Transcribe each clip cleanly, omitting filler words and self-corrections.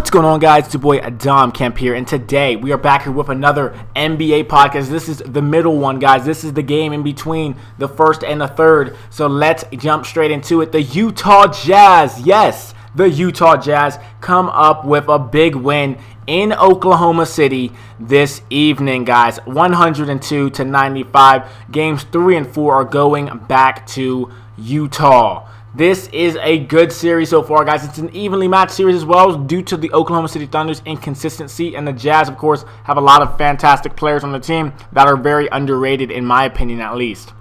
What's going on, guys? It's your boy Dom Kemp here, and today we are back here with another NBA podcast. This is the middle one, guys. This is the game in between the first and the third. So let's jump straight into it. The Utah Jazz, yes, the Utah Jazz come up with a big win in Oklahoma City this evening, guys. 102-95. Games 3 and 4 are going back to Utah. This is a good series so far, guys. It's an evenly matched series as well due to the Oklahoma City Thunder's inconsistency. And the Jazz, of course, have a lot of fantastic players on the team that are very underrated, in my opinion, at least.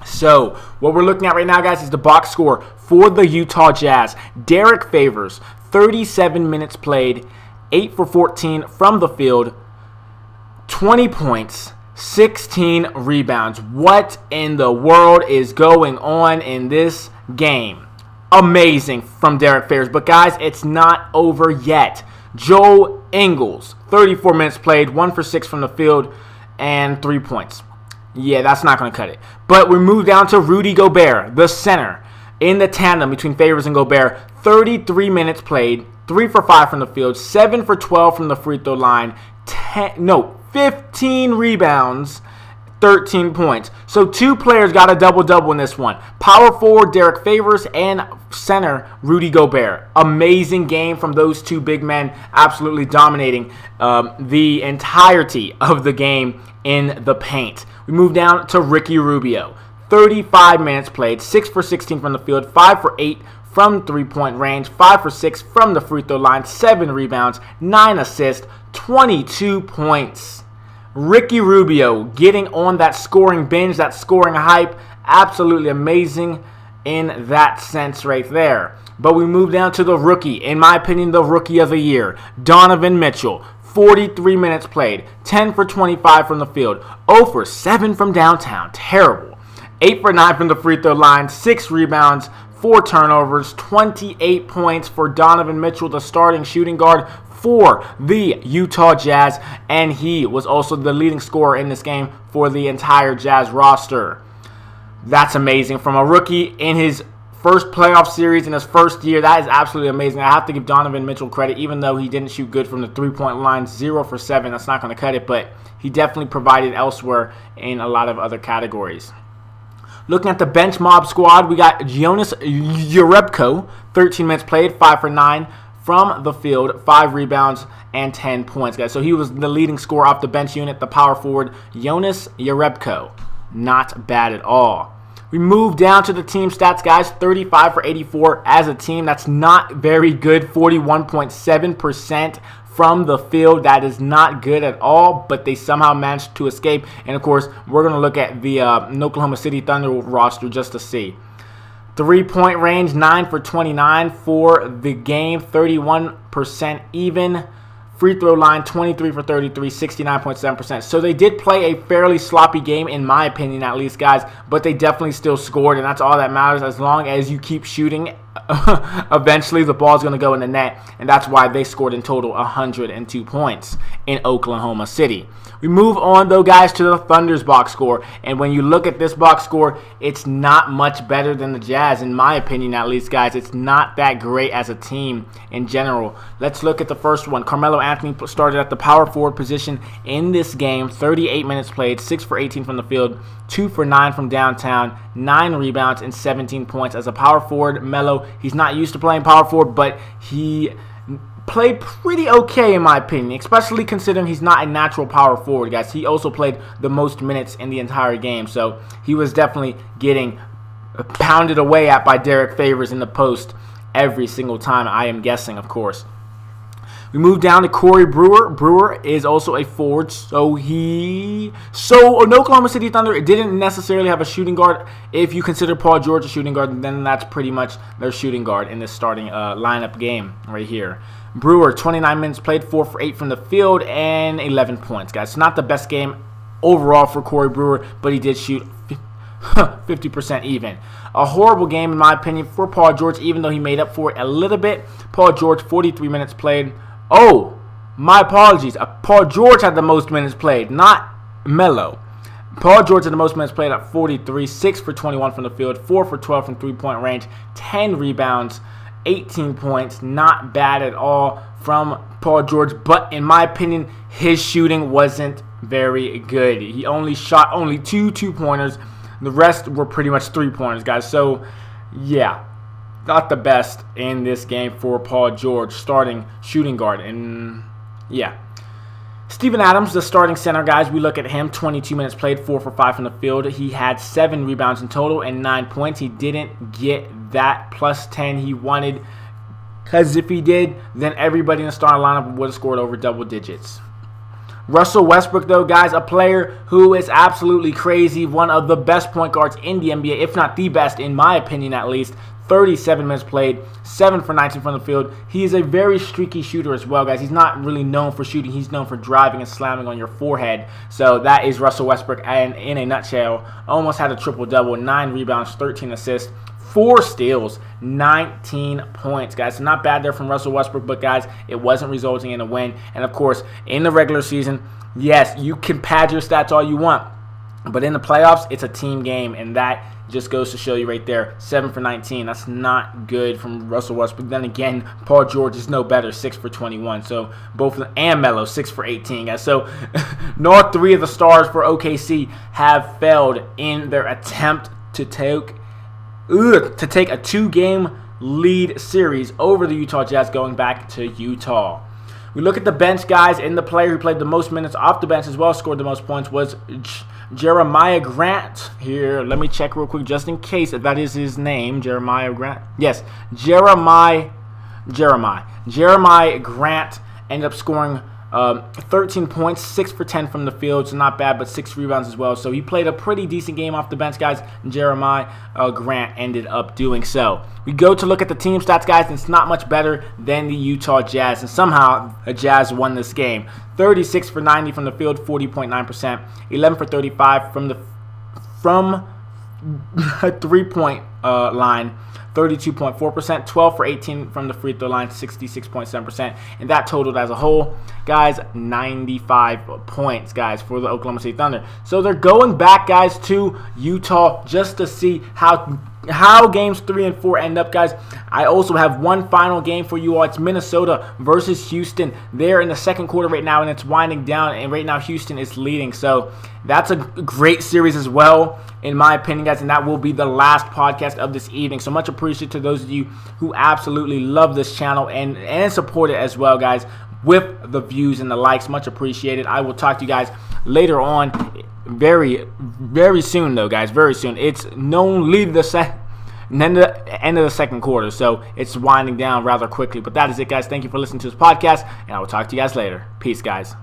So, what we're looking at right now, guys, is the box score for the Utah Jazz. Derek Favors, 37 minutes played, 8 for 14 from the field, 20 points, 16 rebounds. What in the world is going on in this game? Amazing from Derek Favors. But guys, it's not over yet. Joe Ingles, 34 minutes played, 1 for 6 from the field, and 3 points. Yeah, that's not going to cut it. But we move down to Rudy Gobert, the center, in the tandem between Favors and Gobert. 33 minutes played, 3 for 5 from the field, 7 for 12 from the free throw line, 15 rebounds, 13 points. So two players got a double-double in this one. Power forward Derek Favors and center Rudy Gobert. Amazing game from those two big men, absolutely dominating the entirety of the game in the paint. We move down to Ricky Rubio. 35 minutes played, 6 for 16 from the field, 5 for 8 from three-point range, 5 for 6 from the free throw line, 7 rebounds, 9 assists, 22 points. Ricky Rubio getting on that scoring binge, that scoring hype. Absolutely amazing in that sense right there. But we move down to the rookie, in my opinion, the rookie of the year, Donovan Mitchell. 43 minutes played, 10 for 25 from the field, 0 for 7 from downtown. Terrible. 8 for 9 from the free throw line, 6 rebounds, 4 turnovers, 28 points for Donovan Mitchell, the starting shooting guard for the Utah Jazz, and he was also the leading scorer in this game for the entire Jazz roster. That's amazing. From a rookie in his first playoff series in his first year, that is absolutely amazing. I have to give Donovan Mitchell credit, even though he didn't shoot good from the three-point line, 0 for 7. That's not going to cut it, but he definitely provided elsewhere in a lot of other categories. Looking at the bench mob squad, we got Jonas Jerebko, 13 minutes played, 5 for 9 from the field, 5 rebounds, and 10 points, guys. So he was the leading scorer off the bench unit, the power forward, Jonas Jerebko. Not bad at all. We move down to the team stats, guys. 35 for 84 as a team. That's not very good. 41.7% from the field. That is not good at all, but they somehow managed to escape. And, of course, we're going to look at the Oklahoma City Thunder roster just to see. 3-point range, 9 for 29 for the game, 31% even. Free throw line, 23 for 33, 69.7%. So they did play a fairly sloppy game, in my opinion at least, guys. But they definitely still scored, and that's all that matters. As long as you keep shooting, eventually the ball's going to go in the net. And that's why they scored in total 102 points in Oklahoma City. We move on, though, guys, to the Thunder's box score. And when you look at this box score, it's not much better than the Jazz, in my opinion, at least, guys. It's not that great as a team in general. Let's look at the first one. Carmelo Anthony started at the power forward position in this game. 38 minutes played, 6 for 18 from the field, 2 for 9 from downtown, 9 rebounds, and 17 points. As a power forward, Melo, he's not used to playing power forward, but he played pretty okay, in my opinion, especially considering he's not a natural power forward, guys. He also played the most minutes in the entire game, so he was definitely getting pounded away at by Derek Favors in the post every single time, I am guessing, of course. We move down to Corey Brewer. Brewer is also a forward, so in Oklahoma City Thunder, it didn't necessarily have a shooting guard. If you consider Paul George a shooting guard, then that's pretty much their shooting guard in this starting lineup game right here. Brewer, 29 minutes played, 4 for 8 from the field, and 11 points, guys. It's not the best game overall for Corey Brewer, but he did shoot 50% even. A horrible game, in my opinion, for Paul George, even though he made up for it a little bit. Paul George, 43 minutes played. Oh, my apologies. Paul George had the most minutes played, not Melo. Paul George had the most minutes played at 43, 6 for 21 from the field, 4 for 12 from three-point range, 10 rebounds, 18 points. Not bad at all from Paul George, but in my opinion, his shooting wasn't very good. He only shot two two-pointers. The rest were pretty much three-pointers, guys. So, yeah, not the best in this game for Paul George, starting shooting guard. And, yeah. Steven Adams, the starting center, guys, we look at him, 22 minutes played, 4 for 5 from the field. He had 7 rebounds in total and 9 points. He didn't get that plus 10 he wanted, because if he did, then everybody in the starting lineup would have scored over double digits. Russell Westbrook, though, guys, a player who is absolutely crazy, one of the best point guards in the NBA, if not the best, in my opinion at least. 37 minutes played, 7 for 19 from the field. He is a very streaky shooter as well, guys. He's not really known for shooting. He's known for driving and slamming on your forehead. So that is Russell Westbrook, and in a nutshell, almost had a triple-double, 9 rebounds, 13 assists, 4 steals, 19 points, guys. So not bad there from Russell Westbrook, but, guys, it wasn't resulting in a win. And, of course, in the regular season, yes, you can pad your stats all you want. But in the playoffs, it's a team game, and that just goes to show you right there, 7 for 19. That's not good from Russell Westbrook. Then again, Paul George is no better, 6 for 21. So both of them, and Melo, 6 for 18, guys. So all 3 of the stars for OKC have failed in their attempt to take a 2-game lead series over the Utah Jazz, going back to Utah. We look at the bench, guys, and the player who played the most minutes off the bench as well, scored the most points, was Jeremiah Grant. Here, let me check real quick just in case if that is his name. Jeremiah Grant. Yes, Jeremiah Grant ended up scoring 13 points, 6 for 10 from the field, so not bad, but 6 rebounds as well. So he played a pretty decent game off the bench, guys. Jeremiah Grant ended up doing so. We go to look at the team stats, guys, and it's not much better than the Utah Jazz, and somehow the Jazz won this game. 36 for 90 from the field, 40.9%. 11 for 35 from a three-point line, 32.4%, 12 for 18 from the free throw line, 66.7%, and that totaled as a whole, guys, 95 points, guys, for the Oklahoma City Thunder. So they're going back, guys, to Utah just to see how games 3 and 4 end up, guys. I also have one final game for you all. It's Minnesota versus Houston. They're in the second quarter right now, and it's winding down, and right now Houston is leading. So that's a great series as well, in my opinion, guys, and that will be the last podcast of this evening. So much appreciated to those of you who absolutely love this channel and support it as well, guys, with the views and the likes. Much appreciated. I will talk to you guys later on. Very, very soon, though, guys. Very soon. It's only the end of the second quarter, so it's winding down rather quickly. But that is it, guys. Thank you for listening to this podcast, and I will talk to you guys later. Peace, guys.